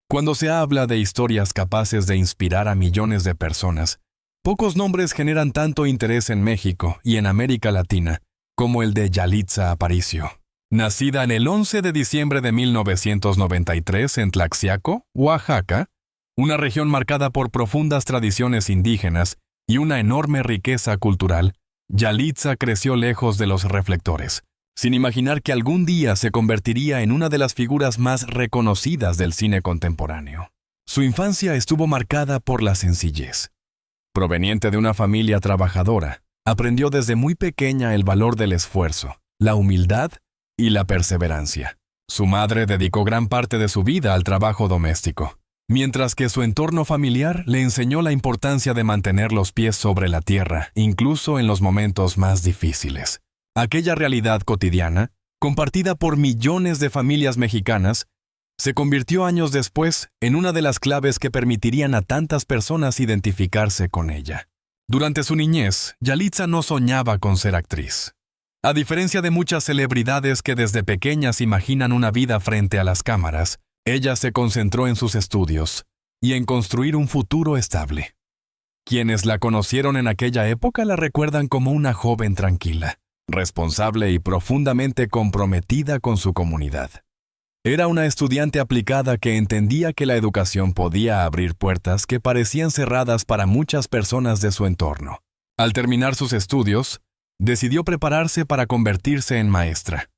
Cuando se habla de historias capaces de inspirar a millones de personas, pocos nombres generan tanto interés en México y en América Latina como el de Yalitza Aparicio. Nacida en el 11 de diciembre de 1993 en Tlaxiaco, Oaxaca, una región marcada por profundas tradiciones indígenas y una enorme riqueza cultural, Yalitza creció lejos de los reflectores, sin imaginar que algún día se convertiría en una de las figuras más reconocidas del cine contemporáneo. Su infancia estuvo marcada por la sencillez. Proveniente de una familia trabajadora, aprendió desde muy pequeña el valor del esfuerzo, la humildad y la perseverancia. Su madre dedicó gran parte de su vida al trabajo doméstico, mientras que su entorno familiar le enseñó la importancia de mantener los pies sobre la tierra, incluso en los momentos más difíciles. Aquella realidad cotidiana, compartida por millones de familias mexicanas, se convirtió años después en una de las claves que permitirían a tantas personas identificarse con ella. Durante su niñez, Yalitza no soñaba con ser actriz. A diferencia de muchas celebridades que desde pequeñas imaginan una vida frente a las cámaras, ella se concentró en sus estudios y en construir un futuro estable. Quienes la conocieron en aquella época la recuerdan como una joven tranquila, responsable y profundamente comprometida con su comunidad. Era una estudiante aplicada que entendía que la educación podía abrir puertas que parecían cerradas para muchas personas de su entorno. Al terminar sus estudios, decidió prepararse para convertirse en maestra.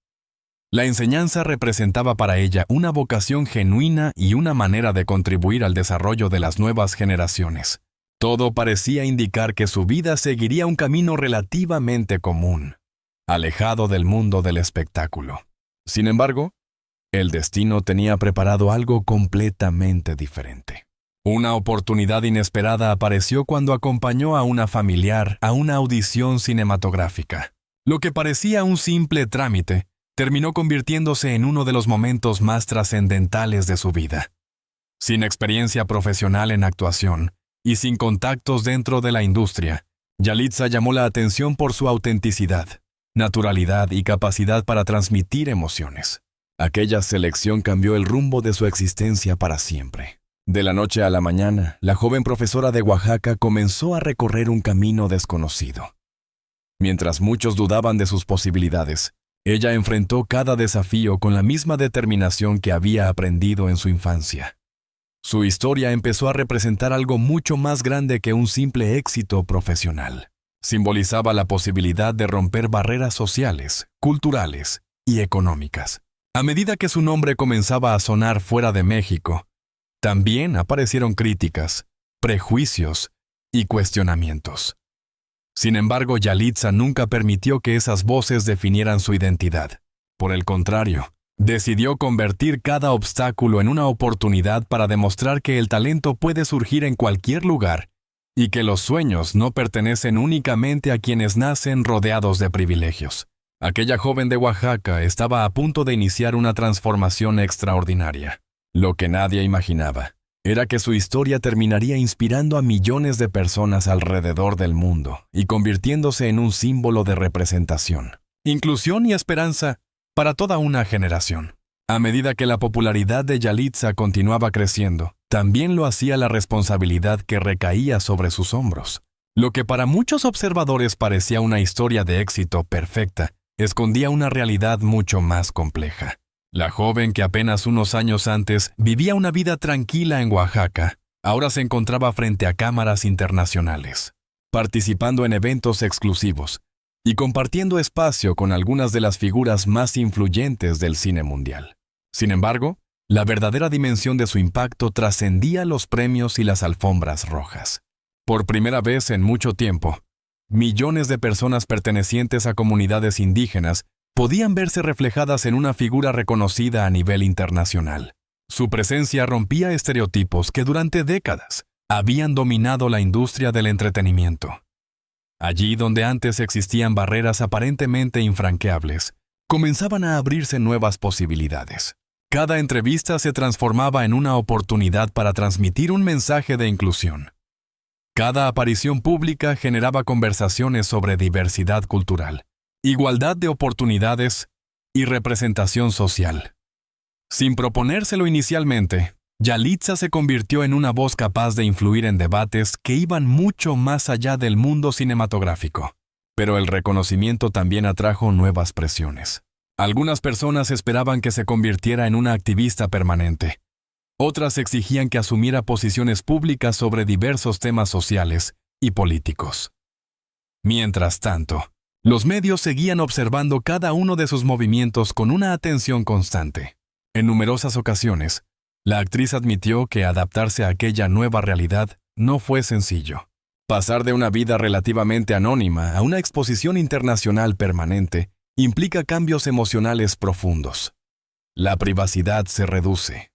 La enseñanza representaba para ella una vocación genuina y una manera de contribuir al desarrollo de las nuevas generaciones. Todo parecía indicar que su vida seguiría un camino relativamente común, alejado del mundo del espectáculo. Sin embargo, el destino tenía preparado algo completamente diferente. Una oportunidad inesperada apareció cuando acompañó a una familiar a una audición cinematográfica. Lo que parecía un simple trámite terminó convirtiéndose en uno de los momentos más trascendentales de su vida. Sin experiencia profesional en actuación y sin contactos dentro de la industria, Yalitza llamó la atención por su autenticidad, naturalidad y capacidad para transmitir emociones. Aquella selección cambió el rumbo de su existencia para siempre. De la noche a la mañana, la joven profesora de Oaxaca comenzó a recorrer un camino desconocido. Mientras muchos dudaban de sus posibilidades, ella enfrentó cada desafío con la misma determinación que había aprendido en su infancia. Su historia empezó a representar algo mucho más grande que un simple éxito profesional. Simbolizaba la posibilidad de romper barreras sociales, culturales y económicas. A medida que su nombre comenzaba a sonar fuera de México, también aparecieron críticas, prejuicios y cuestionamientos. Sin embargo, Yalitza nunca permitió que esas voces definieran su identidad. Por el contrario, decidió convertir cada obstáculo en una oportunidad para demostrar que el talento puede surgir en cualquier lugar y que los sueños no pertenecen únicamente a quienes nacen rodeados de privilegios. Aquella joven de Oaxaca estaba a punto de iniciar una transformación extraordinaria. Lo que nadie imaginaba era que su historia terminaría inspirando a millones de personas alrededor del mundo y convirtiéndose en un símbolo de representación, inclusión y esperanza para toda una generación. A medida que la popularidad de Yalitza continuaba creciendo, también lo hacía la responsabilidad que recaía sobre sus hombros. Lo que para muchos observadores parecía una historia de éxito perfecta, escondía una realidad mucho más compleja. La joven que apenas unos años antes vivía una vida tranquila en Oaxaca, ahora se encontraba frente a cámaras internacionales, participando en eventos exclusivos y compartiendo espacio con algunas de las figuras más influyentes del cine mundial. Sin embargo, la verdadera dimensión de su impacto trascendía los premios y las alfombras rojas. Por primera vez en mucho tiempo, millones de personas pertenecientes a comunidades indígenas podían verse reflejadas en una figura reconocida a nivel internacional. Su presencia rompía estereotipos que durante décadas habían dominado la industria del entretenimiento. Allí donde antes existían barreras aparentemente infranqueables, comenzaban a abrirse nuevas posibilidades. Cada entrevista se transformaba en una oportunidad para transmitir un mensaje de inclusión. Cada aparición pública generaba conversaciones sobre diversidad cultural, igualdad de oportunidades y representación social. Sin proponérselo inicialmente, Yalitza se convirtió en una voz capaz de influir en debates que iban mucho más allá del mundo cinematográfico. Pero el reconocimiento también atrajo nuevas presiones. Algunas personas esperaban que se convirtiera en una activista permanente. Otras exigían que asumiera posiciones públicas sobre diversos temas sociales y políticos. Mientras tanto, los medios seguían observando cada uno de sus movimientos con una atención constante. En numerosas ocasiones, la actriz admitió que adaptarse a aquella nueva realidad no fue sencillo. Pasar de una vida relativamente anónima a una exposición internacional permanente implica cambios emocionales profundos. La privacidad se reduce.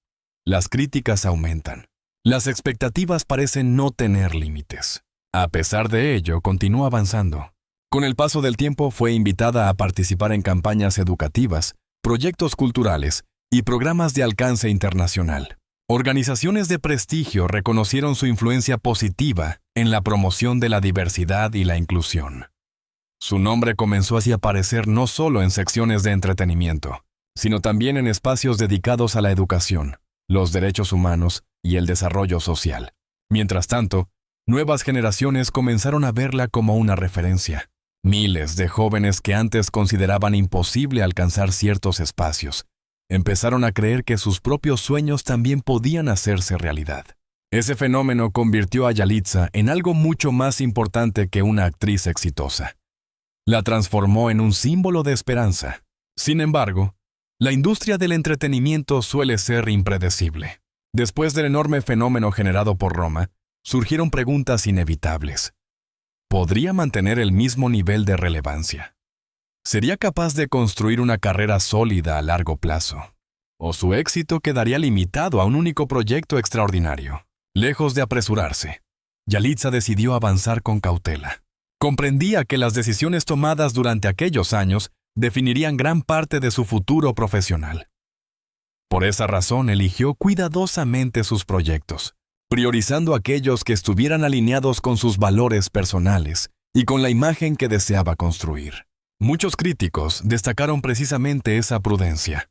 Las críticas aumentan. Las expectativas parecen no tener límites. A pesar de ello, continuó avanzando. Con el paso del tiempo fue invitada a participar en campañas educativas, proyectos culturales y programas de alcance internacional. Organizaciones de prestigio reconocieron su influencia positiva en la promoción de la diversidad y la inclusión. Su nombre comenzó así a aparecer no solo en secciones de entretenimiento, sino también en espacios dedicados a la educación, los derechos humanos y el desarrollo social. Mientras tanto, nuevas generaciones comenzaron a verla como una referencia. Miles de jóvenes que antes consideraban imposible alcanzar ciertos espacios empezaron a creer que sus propios sueños también podían hacerse realidad. Ese fenómeno convirtió a Yalitza en algo mucho más importante que una actriz exitosa. La transformó en un símbolo de esperanza. Sin embargo, la industria del entretenimiento suele ser impredecible. Después del enorme fenómeno generado por Roma, surgieron preguntas inevitables. ¿Podría mantener el mismo nivel de relevancia? ¿Sería capaz de construir una carrera sólida a largo plazo? ¿O su éxito quedaría limitado a un único proyecto extraordinario? Lejos de apresurarse, Yalitza decidió avanzar con cautela. Comprendía que las decisiones tomadas durante aquellos años definirían gran parte de su futuro profesional. Por esa razón eligió cuidadosamente sus proyectos, priorizando aquellos que estuvieran alineados con sus valores personales y con la imagen que deseaba construir. Muchos críticos destacaron precisamente esa prudencia.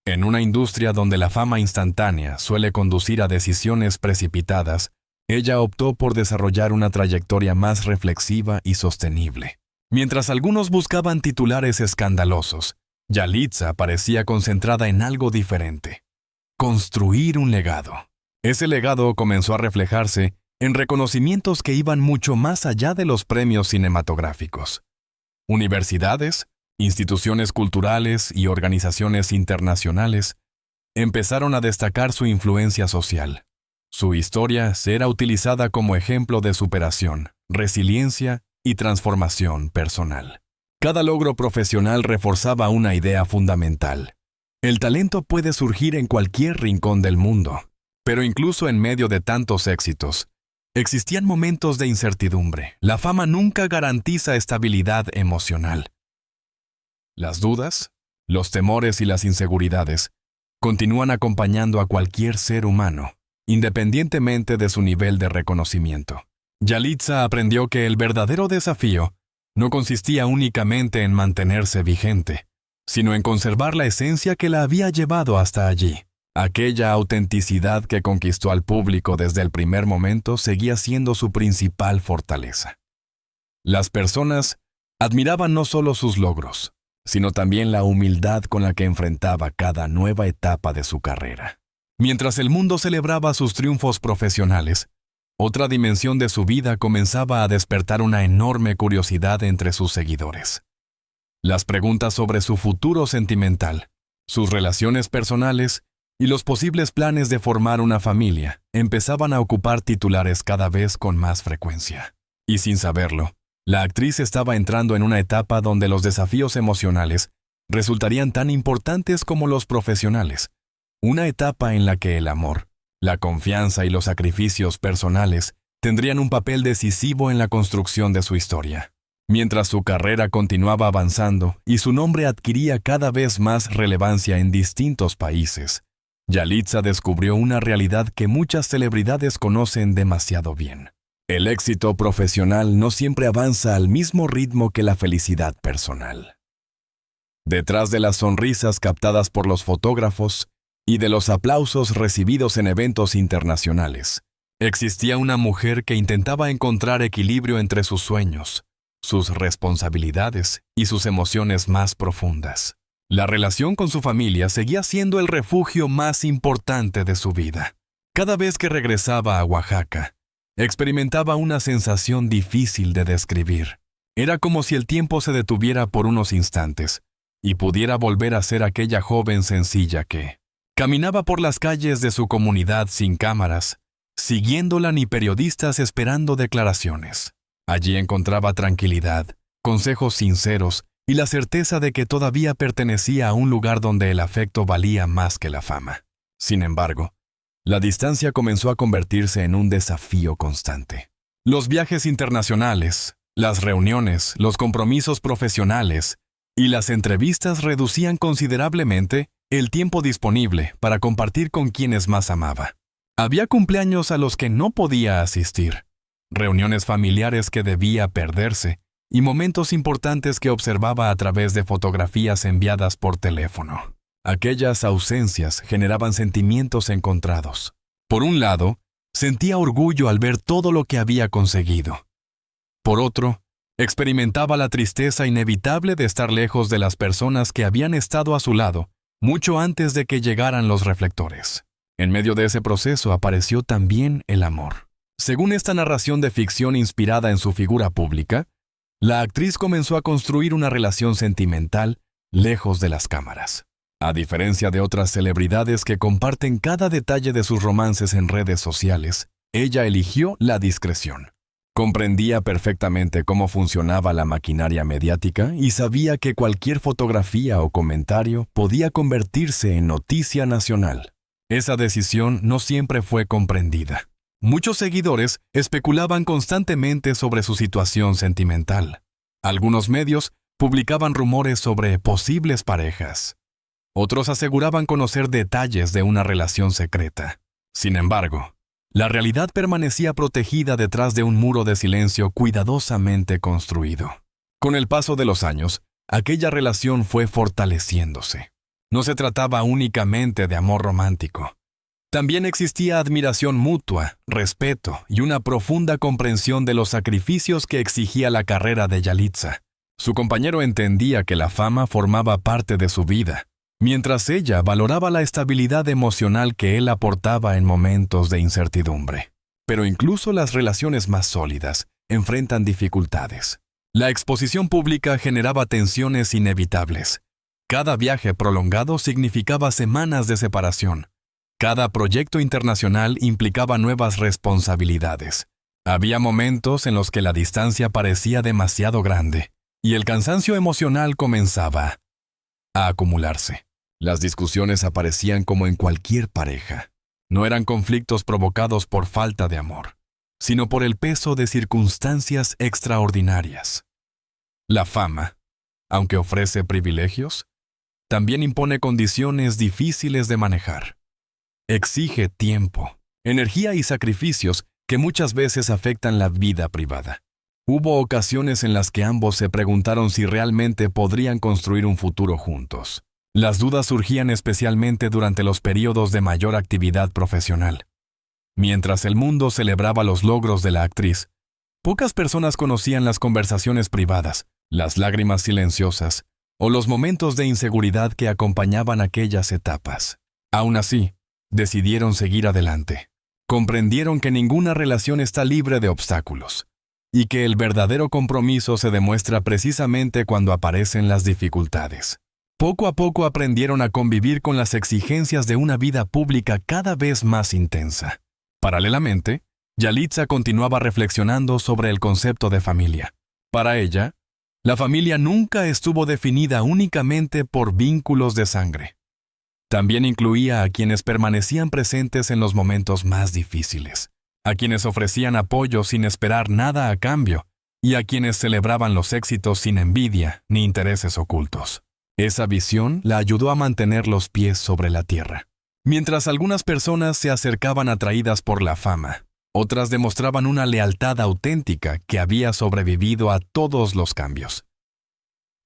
En una industria donde la fama instantánea suele conducir a decisiones precipitadas, ella optó por desarrollar una trayectoria más reflexiva y sostenible. Mientras algunos buscaban titulares escandalosos, Yalitza parecía concentrada en algo diferente: construir un legado. Ese legado comenzó a reflejarse en reconocimientos que iban mucho más allá de los premios cinematográficos. Universidades, instituciones culturales y organizaciones internacionales empezaron a destacar su influencia social. Su historia era utilizada como ejemplo de superación, resiliencia y transformación personal. Cada logro profesional reforzaba una idea fundamental. El talento puede surgir en cualquier rincón del mundo, pero incluso en medio de tantos éxitos, existían momentos de incertidumbre. La fama nunca garantiza estabilidad emocional. Las dudas, los temores y las inseguridades continúan acompañando a cualquier ser humano, independientemente de su nivel de reconocimiento. Yalitza aprendió que el verdadero desafío no consistía únicamente en mantenerse vigente, sino en conservar la esencia que la había llevado hasta allí. Aquella autenticidad que conquistó al público desde el primer momento seguía siendo su principal fortaleza. Las personas admiraban no solo sus logros, sino también la humildad con la que enfrentaba cada nueva etapa de su carrera. Mientras el mundo celebraba sus triunfos profesionales, otra dimensión de su vida comenzaba a despertar una enorme curiosidad entre sus seguidores. Las preguntas sobre su futuro sentimental, sus relaciones personales y los posibles planes de formar una familia empezaban a ocupar titulares cada vez con más frecuencia. Y sin saberlo, la actriz estaba entrando en una etapa donde los desafíos emocionales resultarían tan importantes como los profesionales. Una etapa en la que el amor, la confianza y los sacrificios personales tendrían un papel decisivo en la construcción de su historia. Mientras su carrera continuaba avanzando y su nombre adquiría cada vez más relevancia en distintos países, Yalitza descubrió una realidad que muchas celebridades conocen demasiado bien. El éxito profesional no siempre avanza al mismo ritmo que la felicidad personal. Detrás de las sonrisas captadas por los fotógrafos y de los aplausos recibidos en eventos internacionales. Existía una mujer que intentaba encontrar equilibrio entre sus sueños, sus responsabilidades y sus emociones más profundas. La relación con su familia seguía siendo el refugio más importante de su vida. Cada vez que regresaba a Oaxaca, experimentaba una sensación difícil de describir. Era como si el tiempo se detuviera por unos instantes y pudiera volver a ser aquella joven sencilla que caminaba por las calles de su comunidad sin cámaras, siguiéndola ni periodistas esperando declaraciones. Allí encontraba tranquilidad, consejos sinceros y la certeza de que todavía pertenecía a un lugar donde el afecto valía más que la fama. Sin embargo, la distancia comenzó a convertirse en un desafío constante. Los viajes internacionales, las reuniones, los compromisos profesionales y las entrevistas reducían considerablemente el tiempo disponible para compartir con quienes más amaba. Había cumpleaños a los que no podía asistir, reuniones familiares que debía perderse y momentos importantes que observaba a través de fotografías enviadas por teléfono. Aquellas ausencias generaban sentimientos encontrados. Por un lado, sentía orgullo al ver todo lo que había conseguido. Por otro, experimentaba la tristeza inevitable de estar lejos de las personas que habían estado a su lado mucho antes de que llegaran los reflectores. En medio de ese proceso apareció también el amor. Según esta narración de ficción inspirada en su figura pública, la actriz comenzó a construir una relación sentimental lejos de las cámaras. A diferencia de otras celebridades que comparten cada detalle de sus romances en redes sociales, ella eligió la discreción. Comprendía perfectamente cómo funcionaba la maquinaria mediática y sabía que cualquier fotografía o comentario podía convertirse en noticia nacional. Esa decisión no siempre fue comprendida. Muchos seguidores especulaban constantemente sobre su situación sentimental. Algunos medios publicaban rumores sobre posibles parejas. Otros aseguraban conocer detalles de una relación secreta. Sin embargo, la realidad permanecía protegida detrás de un muro de silencio cuidadosamente construido. Con el paso de los años, aquella relación fue fortaleciéndose. No se trataba únicamente de amor romántico. También existía admiración mutua, respeto y una profunda comprensión de los sacrificios que exigía la carrera de Yalitza. Su compañero entendía que la fama formaba parte de su vida, mientras ella valoraba la estabilidad emocional que él aportaba en momentos de incertidumbre. Pero incluso las relaciones más sólidas enfrentan dificultades. La exposición pública generaba tensiones inevitables. Cada viaje prolongado significaba semanas de separación. Cada proyecto internacional implicaba nuevas responsabilidades. Había momentos en los que la distancia parecía demasiado grande y el cansancio emocional comenzaba a acumularse. Las discusiones aparecían como en cualquier pareja. No eran conflictos provocados por falta de amor, sino por el peso de circunstancias extraordinarias. La fama, aunque ofrece privilegios, también impone condiciones difíciles de manejar. Exige tiempo, energía y sacrificios que muchas veces afectan la vida privada. Hubo ocasiones en las que ambos se preguntaron si realmente podrían construir un futuro juntos. Las dudas surgían especialmente durante los periodos de mayor actividad profesional. Mientras el mundo celebraba los logros de la actriz, pocas personas conocían las conversaciones privadas, las lágrimas silenciosas o los momentos de inseguridad que acompañaban aquellas etapas. Aún así, decidieron seguir adelante. Comprendieron que ninguna relación está libre de obstáculos y que el verdadero compromiso se demuestra precisamente cuando aparecen las dificultades. Poco a poco aprendieron a convivir con las exigencias de una vida pública cada vez más intensa. Paralelamente, Yalitza continuaba reflexionando sobre el concepto de familia. Para ella, la familia nunca estuvo definida únicamente por vínculos de sangre. También incluía a quienes permanecían presentes en los momentos más difíciles, a quienes ofrecían apoyo sin esperar nada a cambio y a quienes celebraban los éxitos sin envidia ni intereses ocultos. Esa visión la ayudó a mantener los pies sobre la tierra. Mientras algunas personas se acercaban atraídas por la fama, otras demostraban una lealtad auténtica que había sobrevivido a todos los cambios.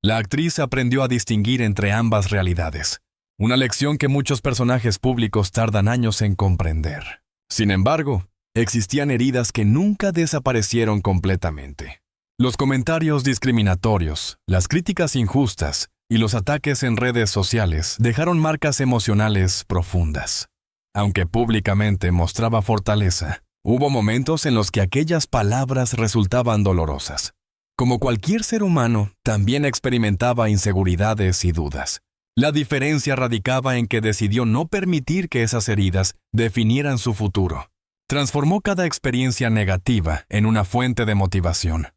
La actriz aprendió a distinguir entre ambas realidades, Una lección que muchos personajes públicos tardan años en comprender. Sin embargo, existían heridas que nunca desaparecieron completamente. Los comentarios discriminatorios, las críticas injustas y los ataques en redes sociales dejaron marcas emocionales profundas. Aunque públicamente mostraba fortaleza, hubo momentos en los que aquellas palabras resultaban dolorosas. Como cualquier ser humano, también experimentaba inseguridades y dudas. La diferencia radicaba en que decidió no permitir que esas heridas definieran su futuro. Transformó cada experiencia negativa en una fuente de motivación.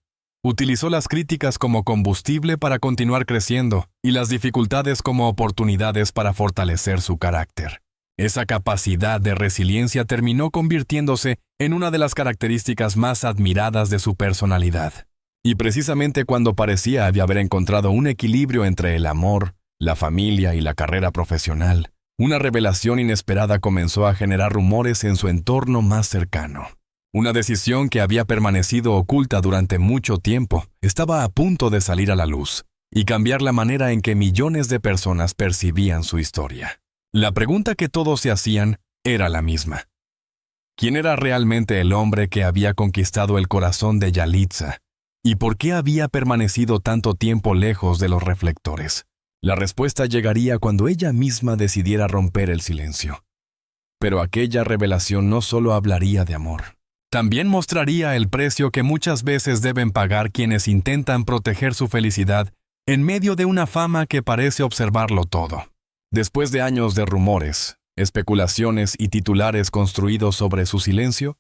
Utilizó las críticas como combustible para continuar creciendo y las dificultades como oportunidades para fortalecer su carácter. Esa capacidad de resiliencia terminó convirtiéndose en una de las características más admiradas de su personalidad. Y precisamente cuando parecía haber encontrado un equilibrio entre el amor, la familia y la carrera profesional, una revelación inesperada comenzó a generar rumores en su entorno más cercano. Una decisión que había permanecido oculta durante mucho tiempo estaba a punto de salir a la luz y cambiar la manera en que millones de personas percibían su historia. La pregunta que todos se hacían era la misma. ¿Quién era realmente el hombre que había conquistado el corazón de Yalitza? ¿Y por qué había permanecido tanto tiempo lejos de los reflectores? La respuesta llegaría cuando ella misma decidiera romper el silencio. Pero aquella revelación no solo hablaría de amor. También mostraría el precio que muchas veces deben pagar quienes intentan proteger su felicidad en medio de una fama que parece observarlo todo. Después de años de rumores, especulaciones y titulares construidos sobre su silencio,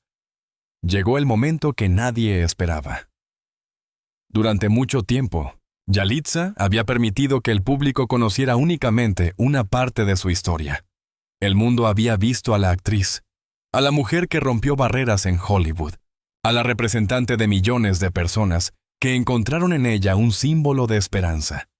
llegó el momento que nadie esperaba. Durante mucho tiempo, Yalitza había permitido que el público conociera únicamente una parte de su historia. El mundo había visto a la actriz, a la mujer que rompió barreras en Hollywood, a la representante de millones de personas que encontraron en ella un símbolo de esperanza.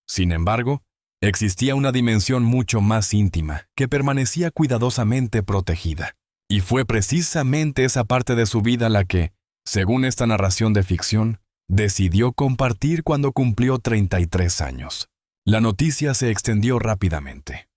Sin embargo, existía una dimensión mucho más íntima que permanecía cuidadosamente protegida. Y fue precisamente esa parte de su vida la que, según esta narración de ficción, decidió compartir cuando cumplió 33 años. La noticia se extendió rápidamente.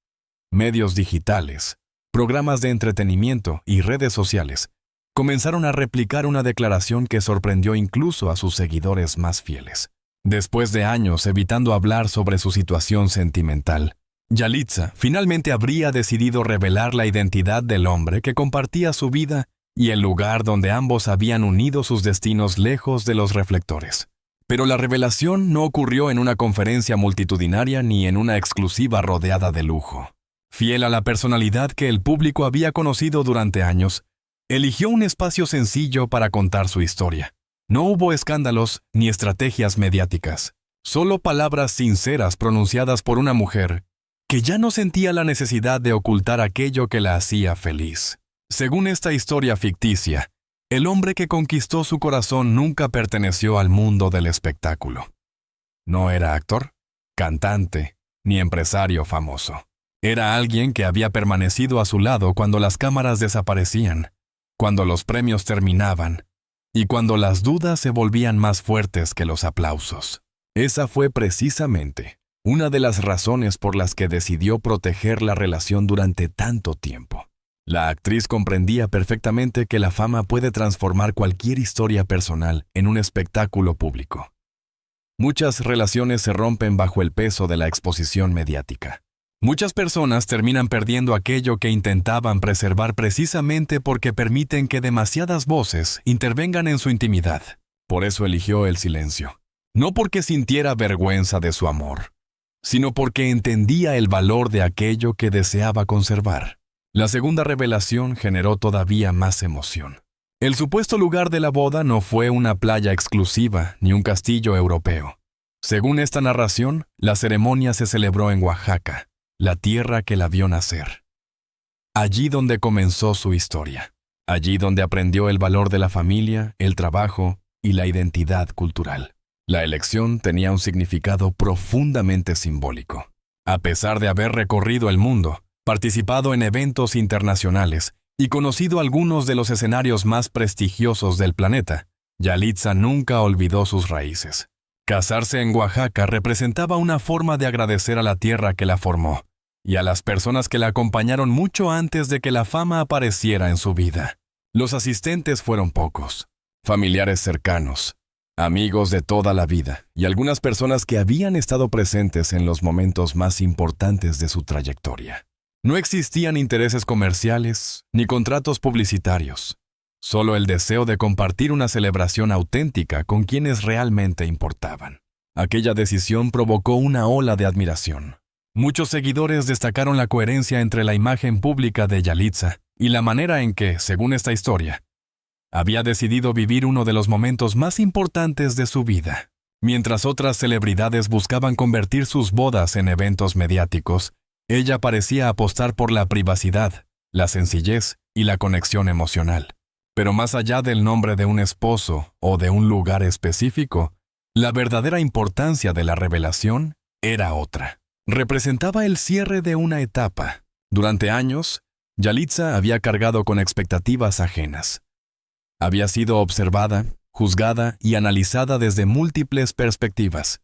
Medios digitales, programas de entretenimiento y redes sociales comenzaron a replicar una declaración que sorprendió incluso a sus seguidores más fieles. Después de años evitando hablar sobre su situación sentimental, Yalitza finalmente habría decidido revelar la identidad del hombre que compartía su vida y el lugar donde ambos habían unido sus destinos lejos de los reflectores. Pero la revelación no ocurrió en una conferencia multitudinaria ni en una exclusiva rodeada de lujo. Fiel a la personalidad que el público había conocido durante años, eligió un espacio sencillo para contar su historia. No hubo escándalos ni estrategias mediáticas, solo palabras sinceras pronunciadas por una mujer que ya no sentía la necesidad de ocultar aquello que la hacía feliz. Según esta historia ficticia, el hombre que conquistó su corazón nunca perteneció al mundo del espectáculo. No era actor, cantante, ni empresario famoso. Era alguien que había permanecido a su lado cuando las cámaras desaparecían, cuando los premios terminaban y cuando las dudas se volvían más fuertes que los aplausos. Esa fue precisamente una de las razones por las que decidió proteger la relación durante tanto tiempo. La actriz comprendía perfectamente que la fama puede transformar cualquier historia personal en un espectáculo público. Muchas relaciones se rompen bajo el peso de la exposición mediática. Muchas personas terminan perdiendo aquello que intentaban preservar precisamente porque permiten que demasiadas voces intervengan en su intimidad. Por eso eligió el silencio. No porque sintiera vergüenza de su amor, sino porque entendía el valor de aquello que deseaba conservar. La segunda revelación generó todavía más emoción. El supuesto lugar de la boda no fue una playa exclusiva ni un castillo europeo. Según esta narración, la ceremonia se celebró en Oaxaca, la tierra que la vio nacer. Allí donde comenzó su historia. Allí donde aprendió el valor de la familia, el trabajo y la identidad cultural. La elección tenía un significado profundamente simbólico. A pesar de haber recorrido el mundo, participado en eventos internacionales y conocido algunos de los escenarios más prestigiosos del planeta, Yalitza nunca olvidó sus raíces. Casarse en Oaxaca representaba una forma de agradecer a la tierra que la formó, y a las personas que la acompañaron mucho antes de que la fama apareciera en su vida. Los asistentes fueron pocos, familiares cercanos, amigos de toda la vida y algunas personas que habían estado presentes en los momentos más importantes de su trayectoria. No existían intereses comerciales ni contratos publicitarios, solo el deseo de compartir una celebración auténtica con quienes realmente importaban. Aquella decisión provocó una ola de admiración. Muchos seguidores destacaron la coherencia entre la imagen pública de Yalitza y la manera en que, según esta historia, había decidido vivir uno de los momentos más importantes de su vida. Mientras otras celebridades buscaban convertir sus bodas en eventos mediáticos, ella parecía apostar por la privacidad, la sencillez y la conexión emocional. Pero más allá del nombre de un esposo o de un lugar específico, la verdadera importancia de la revelación era otra. Representaba el cierre de una etapa. Durante años, Yalitza había cargado con expectativas ajenas. Había sido observada, juzgada y analizada desde múltiples perspectivas.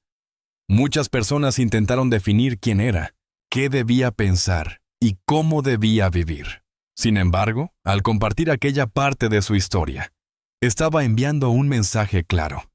Muchas personas intentaron definir quién era, qué debía pensar y cómo debía vivir. Sin embargo, al compartir aquella parte de su historia, estaba enviando un mensaje claro.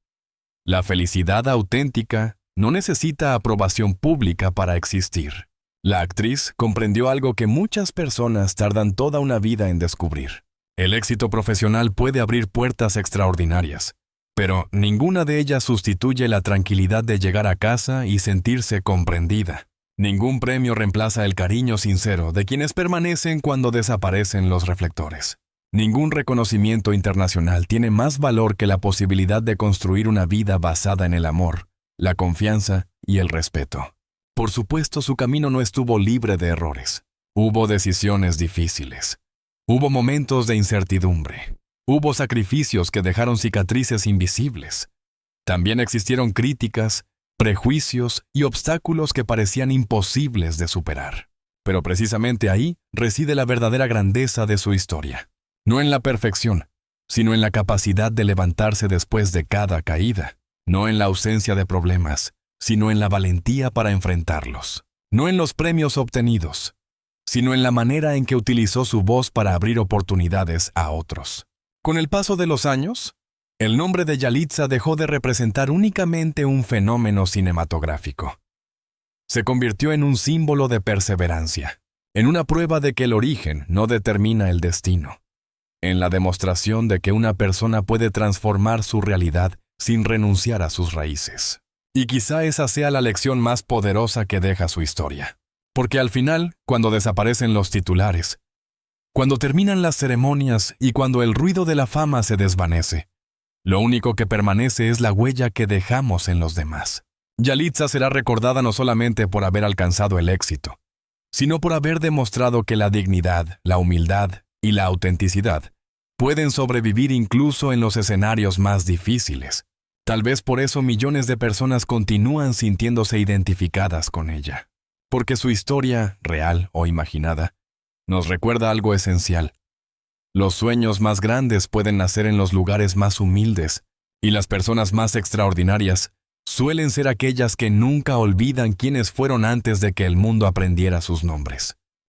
La felicidad auténtica no necesita aprobación pública para existir. La actriz comprendió algo que muchas personas tardan toda una vida en descubrir. El éxito profesional puede abrir puertas extraordinarias, pero ninguna de ellas sustituye la tranquilidad de llegar a casa y sentirse comprendida. Ningún premio reemplaza el cariño sincero de quienes permanecen cuando desaparecen los reflectores. Ningún reconocimiento internacional tiene más valor que la posibilidad de construir una vida basada en el amor, la confianza y el respeto. Por supuesto, su camino no estuvo libre de errores. Hubo decisiones difíciles. Hubo momentos de incertidumbre. Hubo sacrificios que dejaron cicatrices invisibles. También existieron críticas, prejuicios y obstáculos que parecían imposibles de superar. Pero precisamente ahí reside la verdadera grandeza de su historia. No en la perfección, sino en la capacidad de levantarse después de cada caída. No en la ausencia de problemas, sino en la valentía para enfrentarlos. No en los premios obtenidos, sino en la manera en que utilizó su voz para abrir oportunidades a otros. Con el paso de los años, el nombre de Yalitza dejó de representar únicamente un fenómeno cinematográfico. Se convirtió en un símbolo de perseverancia, en una prueba de que el origen no determina el destino, en la demostración de que una persona puede transformar su realidad sin renunciar a sus raíces. Y quizá esa sea la lección más poderosa que deja su historia. Porque al final, cuando desaparecen los titulares, cuando terminan las ceremonias y cuando el ruido de la fama se desvanece, lo único que permanece es la huella que dejamos en los demás. Yalitza será recordada no solamente por haber alcanzado el éxito, sino por haber demostrado que la dignidad, la humildad y la autenticidad pueden sobrevivir incluso en los escenarios más difíciles. Tal vez por eso millones de personas continúan sintiéndose identificadas con ella. Porque su historia, real o imaginada, nos recuerda algo esencial. Los sueños más grandes pueden nacer en los lugares más humildes, y las personas más extraordinarias suelen ser aquellas que nunca olvidan quiénes fueron antes de que el mundo aprendiera sus nombres.